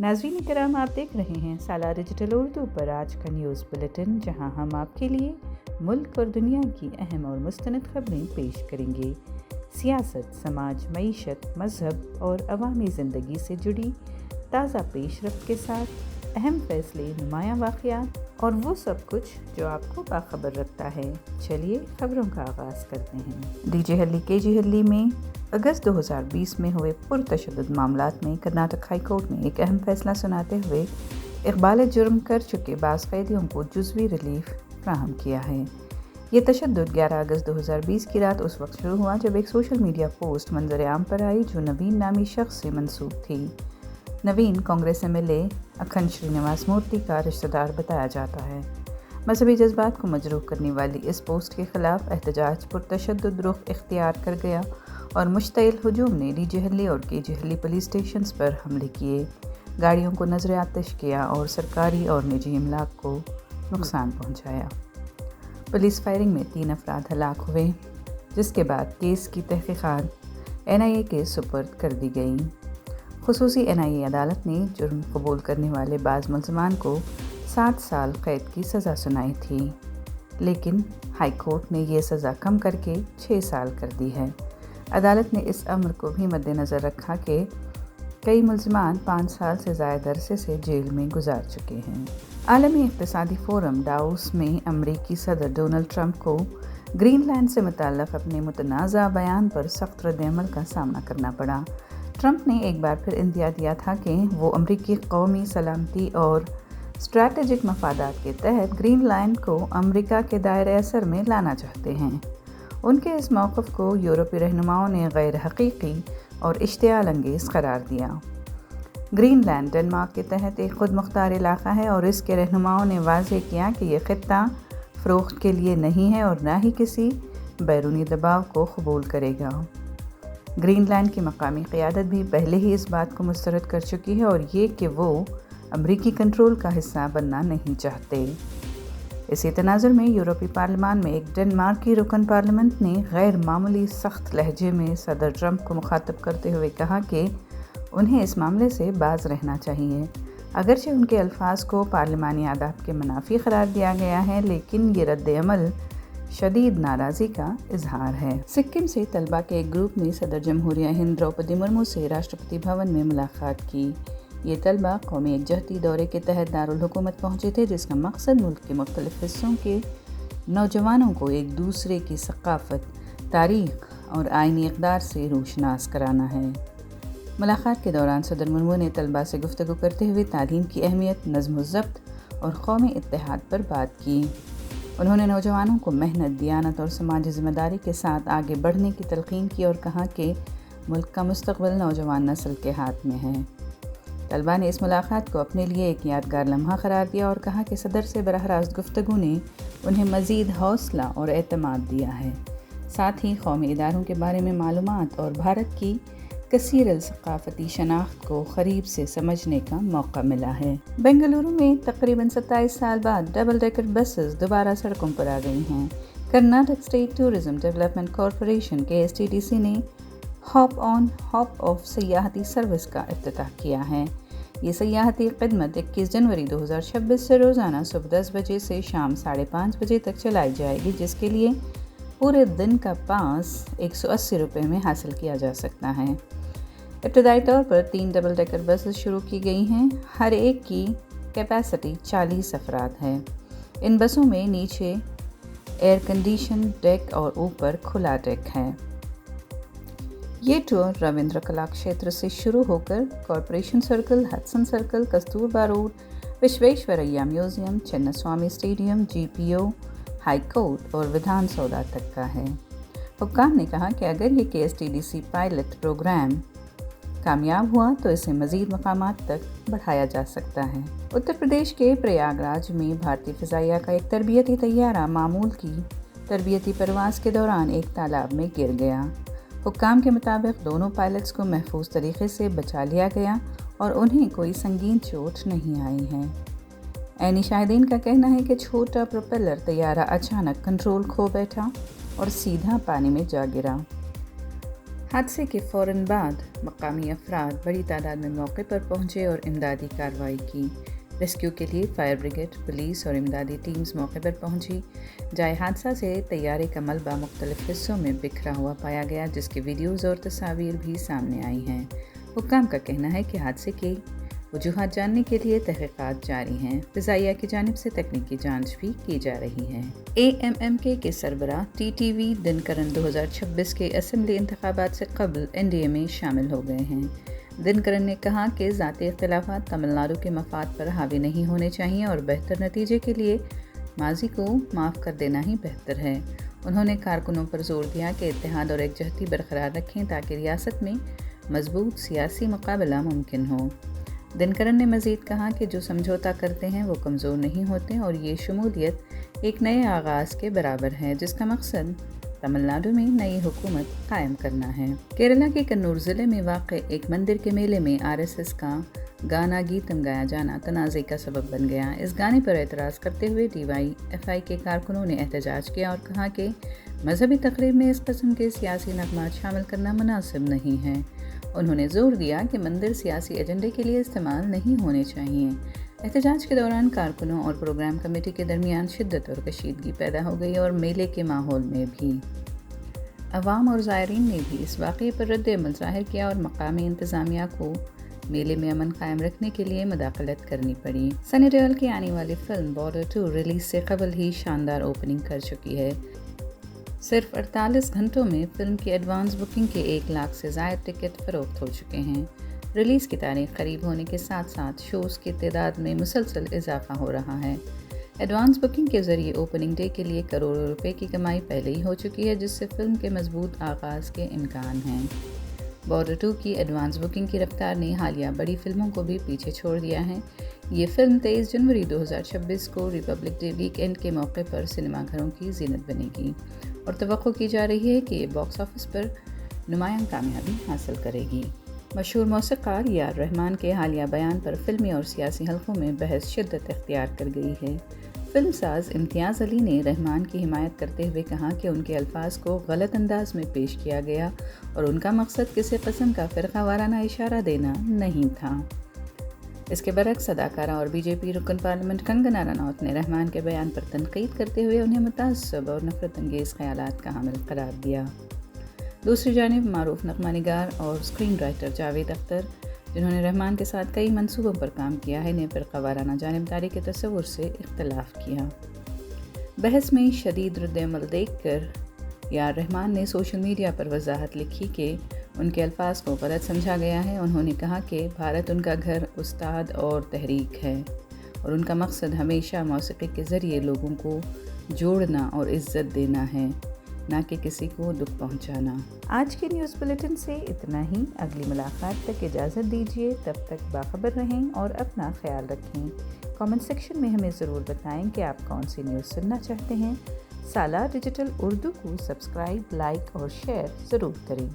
नाज़रीन करام, आप देख रहे हैं सालार डिजिटल उर्दू पर आज का न्यूज़ बुलेटिन, जहां हम आपके लिए मुल्क और दुनिया की अहम और मुस्तनद खबरें पेश करेंगे। सियासत, समाज, मईशत, मज़हब और अवामी ज़िंदगी से जुड़ी ताज़ा पेशरफ्त के साथ अहम फ़ैसले, नुमायाँ वाक़यात और वो सब कुछ जो आपको बाखबर रखता है। चलिए खबरों का आगाज़ करते हैं। डीजे हल्ली केजी हल्ली में अगस्त 2020 में हुए पुरतशद्दुद मामलात में कर्नाटक हाई कोर्ट ने एक अहम फैसला सुनाते हुए इक़बाल जुर्म कर चुके बाज़ कैदियों को जुज़वी रिलीफ फ्राहम किया है। ये तशद्दुद 11 अगस्त 2020 की रात उस वक्त शुरू हुआ जब एक सोशल मीडिया पोस्ट मंजर आम पर आई जो नवीन नामी शख्स से मंसूब थी। नवीन कांग्रेस MLA अखंड श्रीनिवास मूर्ति का रिश्तेदार बताया जाता है। मजहबी जज्बात को मजरूह करने वाली इस पोस्ट के खिलाफ एहतजाज पुरतशद्दुद रुख इख्तियार कर गया और मुश्तइल हुजूम ने डीजे हल्ली और केजी हल्ली पुलिस स्टेशन पर हमले किए, गाड़ियों को नजर आतिश किया और सरकारी और निजी इमलाक को नुकसान पहुंचाया। पुलिस फायरिंग में 3 अफराद हलाक हुए, जिसके बाद केस की तहकीकात NIA के सुपर्द कर दी गई। खुसूसी NIA अदालत ने जुर्म कबूल करने वाले बाज़ मुल्ज़मान को 7 साल कैद की सज़ा सुनाई थी, लेकिन हाई कोर्ट ने ये सज़ा कम करके 6 साल कर दी है। अदालत ने इस अमर को भी मद्देनज़र रखा कि कई मुल्ज़मान 5 साल से ज़्यादा अरसे से जेल में गुजार चुके हैं। आलमी इक़्तिसादी फ़ोरम डावोस में अमरीकी सदर डोनाल्ड ट्रंप को ग्रीनलैंड से मुताल्लिक़ अपने मुतनाज़ा बयान पर सख्त रद्द-ए-अमल का सामना करना पड़ा। ट्रंप ने एक बार फिर इंदिया दिया था कि वो अमरीकी कौमी सलामती और स्ट्रैटेजिक मफादात के तहत ग्रीनलैंड को अमरीका के दायरे असर में लाना चाहते हैं। उनके इस मौक़िफ़ को यूरोपी रहनुमाओं ने गैर हकीकी और इश्तियाल अंगेज़ करार दिया। ग्रीनलैंड डेनमार्क के तहत एक खुद मुख्तार इलाका है और इसके रहनुमाओं ने वाज़ेह किया कि यह ख़ित्ता फ़रोख्त के लिए नहीं है और न ही किसी बैरूनी दबाव को कबूल करेगा। ग्रीनलैंड की मकामी क़यादत भी पहले ही इस बात को मुस्तरद कर चुकी है और ये कि वो अमरीकी कंट्रोल का हिस्सा बनना नहीं चाहते। इसी तनाज़ुर में यूरोपी पार्लियामान में एक डेनमार्की रुकन पार्लियामेंट ने गैर मामूली सख्त लहजे में सदर ट्रंप को मुखातब करते हुए कहा कि उन्हें इस मामले से बाज रहना चाहिए। अगरचे उनके अल्फाज को पार्लिमानी आदाब के मुनाफी करार दिया गया है, लेकिन ये रद्द-ए-अमल शदीद नाराज़गी का इजहार है। सिक्किम से तलबा के एक ग्रुप ने सदर जमहूरिया हिंद द्रौपदी मुर्मू से राष्ट्रपति भवन में मुलाकात की। ये तलबा कौमी एकजहती दौरे के तहत दारुल हुकूमत पहुँचे थे, जिसका मकसद मुल्क के मुख्तलिफ हिस्सों के नौजवानों को एक दूसरे की सकाफ़त, तारीख़ और आइनी इक़दार से रोशनास कराना है। मुलाकात के दौरान सदर मुर्मू ने तलबा से गुफ्तगू करते हुए तालीम की अहमियत, नज़्म व ज़ब्त और कौमी इत्तेहाद पर बात की। उन्होंने नौजवानों को मेहनत, दियानत और समाजी ज़िम्मेदारी के साथ आगे बढ़ने की तलक़ीन की और कहा कि मुल्क का मुस्तक़बिल नौजवान नस्ल के हाथ में है। तलबा ने इस मुलाकात को अपने लिए एक यादगार लम्हा करार दिया और कहा कि सदर से बराह रास्त गुफ्तगू ने उन्हें मज़ीद हौसला और एतमाद दिया है। साथ ही कौमी इदारों के बारे में मालूमात और भारत की कसीर सक़ाफ़ती शनाख्त को क़रीब से समझने का मौका मिला है। बेंगलुरु में तकरीबन 27 साल बाद डबल डेकर बसेस दोबारा सड़कों पर आ गई हैं। Karnataka state tourism development corporation के STTC ने हॉप ऑन हॉप ऑफ सयाहती सर्विस का इफ्तिताह किया है। ये सयाहती खिदमत 21 जनवरी 2026 से रोज़ाना सुबह 10 बजे से शाम 5:30 बजे तक चलाई जाएगी, जिसके लिए पूरे दिन का पास 180 रुपये में हासिल किया जा सकता है। इब्तदाई तौर पर 3 डबल डेकर बसेस शुरू की गई हैं। हर एक की कैपेसिटी 40 अफराद है। इन बसों में नीचे एयर कंडीशन डेक और ऊपर खुला डेक है। ये टूर रविंद्र कला क्षेत्र से शुरू होकर corporation circle, Hudson circle, Kasturba road, Visvesvaraya museum, Chinnaswamy stadium, GPO, high court और विधान सौदा तक का है। हुक्काम ने कहा कि अगर ये KSTDC पायलट प्रोग्राम कामयाब हुआ तो इसे मज़ीद मकामात तक बढ़ाया जा सकता है। उत्तर प्रदेश के प्रयागराज में भारतीय फ़िज़ाइया का एक तरबियती तैयारा मामूल की तरबियती परवाज़ के दौरान एक तालाब में गिर गया। हुक्काम के मुताबिक दोनों पायलट्स को महफूज तरीके से बचा लिया गया और उन्हें कोई संगीन चोट नहीं आई है। ऐनी शाहिदीन का कहना है कि छोटा प्रोपेलर तैयारा अचानक कंट्रोल खो बैठा और सीधा पानी में जा गिरा। हादसे के फ़ौरन बाद मकामी अफराद बड़ी तादाद में मौके पर पहुंचे और इमदादी कार्रवाई की। रेस्क्यू के लिए फायर ब्रिगेड, पुलिस और इमदादी टीम्स मौके पर पहुंची। जाए हादसा से तैयारे का मलबा मुख्तलिफ हिस्सों में बिखरा हुआ पाया गया, जिसके वीडियोज़ और तस्वीर भी सामने आई हैं। हुक्काम का कहना है कि हादसे की वजूहात जानने के लिए तहक़ीक़ात जारी हैं। फ़िज़ाइया की जानिब से तकनीकी जांच भी की जा रही है। AMMK के सरबराह TTV दिनकरन 2026 के असेंबली इंतखाबात से कबल NDA में शामिल हो गए हैं। दिनकरन ने कहा कि ज़ाती इख्तिलाफ़ात तमिलनाडु के मफाद पर हावी नहीं होने चाहिए और बेहतर नतीजे के लिए माजी को माफ़ कर देना ही बेहतर है। उन्होंने कारकुनों पर जोर दिया कि इत्तेहाद और एकजहती बरकरार रखें ताकि रियासत में मजबूत सियासी मुकाबला मुमकिन हो। दिनकरन ने मज़ीद कहा कि जो समझौता करते हैं वो कमज़ोर नहीं होते और ये शमूलियत एक नए आगाज़ के बराबर है, जिसका मकसद तमिलनाडु में नई हुकूमत कायम करना है। केरला के कन्नूर ज़िले में वाक़ एक मंदिर के मेले में RSS का गाना गीतम गाया जाना तनाज़े का सबब बन गया। इस गाने पर एतराज़ करते हुए DYFI के कारकुनों ने एहतजाज किया और कहा कि मजहबी तकरीब में इस किस्म के सियासी नगमात शामिल करना मुनासिब नहीं है। उन्होंने जोर दिया कि मंदिर सियासी एजेंडे के लिए इस्तेमाल नहीं होने चाहिए। एहतजाज के दौरान कारकुनों और प्रोग्राम कमेटी के दरमियान शिद्दत और कशीदगी पैदा हो गई और मेले के माहौल में भी अवाम और ज़ायरीन ने भी इस वाक़े पर रद्द-ए-अमल ज़ाहिर किया और मकामी इंतज़ामिया को मेले में अमन कायम रखने के लिए मुदाखलत करनी पड़ी। सनी देओल की आने वाली फिल्म बॉर्डर 2 रिलीज़ से कबल ही शानदार ओपनिंग कर चुकी है। सिर्फ 48 घंटों में फिल्म की एडवांस बुकिंग के 1 लाख से ज़ायद टिकट फ़रोख्त हो चुके हैं। रिलीज़ की तारीख करीब होने के साथ साथ शोज़ की तादाद में मुसलसल इजाफा हो रहा है। एडवांस बुकिंग के ज़रिए ओपनिंग डे के लिए करोड़ों रुपए की कमाई पहले ही हो चुकी है, जिससे फ़िल्म के मजबूत आगाज़ के इम्कान हैं। बॉर्डर 2 की एडवांस बुकिंग की रफ्तार ने हालिया बड़ी फिल्मों को भी पीछे छोड़ दिया है। ये फिल्म 23 जनवरी 2026 को रिपब्लिक डे वीकेंड के मौके पर सिनेमाघरों की ज़ीनत बनेगी और तवक्को की जा रही है कि ये बॉक्स ऑफिस पर नुमायां कामयाबी हासिल करेगी। मशहूर मौसीक़ार AR रहमान के हालिया बयान पर फिल्मी और सियासी हलकों में बहस शिद्दत इख्तियार कर गई है। फिल्म साज इम्तियाज़ अली ने रहमान की हिमायत करते हुए कहा कि उनके अल्फाज को गलत अंदाज में पेश किया गया और उनका मकसद किसी किस्म का फ़िरका वाराना इशारा देना नहीं था। इसके बरक्स अदाकारा और BJP रुकन पार्लियामेंट कंगना रनौत ने रहमान के बयान पर तनकीद करते हुए उन्हें मुतअस्सिब और नफरत अंगेज़ ख़यालात का हामिल करार दिया। दूसरी जानिब मारूफ नग़मा निगार और स्क्रीन राइटर जावेद अख्तर, जिन्होंने रहमान के साथ कई मंसूबों पर काम किया है, ने फ़िरका वाराना जानिबदारी के तस्वुर से इख्तिलाफ़ किया। बहस में शदीद रद्द-ए-अमल देखकर AR रहमान ने सोशल मीडिया पर वजाहत लिखी कि उनके अल्फाज को गलत समझा गया है। उन्होंने कहा कि भारत उनका घर, उस्ताद और तहरीक है और उनका मकसद हमेशा मौसीक़ी के ज़रिए लोगों को जोड़ना और इज़्ज़त देना है, ना कि किसी को दुख पहुंचाना। आज के न्यूज़ बुलेटिन से इतना ही। अगली मुलाकात तक इजाज़त दीजिए। तब तक बाखबर रहें और अपना ख्याल रखें। कमेंट सेक्शन में हमें ज़रूर बताएं कि आप कौन सी न्यूज़ सुनना चाहते हैं। सालार डिजिटल उर्दू को सब्सक्राइब, लाइक और शेयर ज़रूर करें।